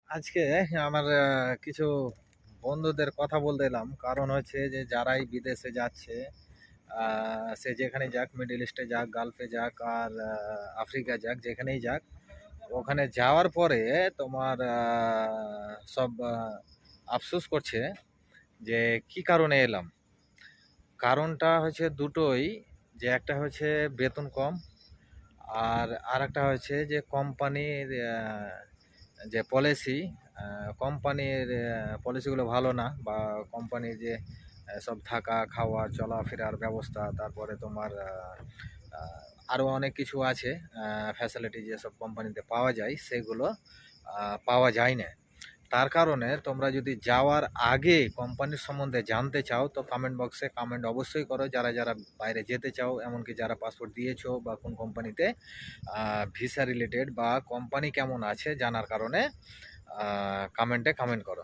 আজকে আমার কিছু বন্ধুদের কথা বলতে এলাম। কারণ হচ্ছে যে যারাই বিদেশে যাচ্ছে, সে যেখানেই যাক, মিডল ইস্টে যাক, গালফে যাক আর আফ্রিকা যাক, যেখানেই যাক, ওখানে যাওয়ার পরে তোমার সব আফসোস করছে যে কি কারণে এলাম। কারণটা হচ্ছে দুটোই, যে একটা হচ্ছে বেতন কম, আর আরেকটা হচ্ছে যে কোম্পানির যে পলিসি, কোম্পানির পলিসিগুলো ভালো না, বা কোম্পানির যে সব থাকা খাওয়া চলাফেরার ব্যবস্থা, তারপরে তোমার আরও অনেক কিছু আছে ফ্যাসিলিটি যেসব কোম্পানিতে পাওয়া যায়, সেগুলো পাওয়া যায় না। তার কারণে তোমরা যদি যাওয়ার আগে কোম্পানির সম্বন্ধে জানতে চাও, তো কমেন্ট বক্সে কমেন্ট অবশ্যই করো, যারা যারা বাইরে যেতে চাও, এমনকি যারা পাসপোর্ট দিয়েছো বা কোন কোম্পানিতে ভিসা রিলেটেড বা কোম্পানি কেমন আছে জানার কারণে কমেন্টে কমেন্ট করো।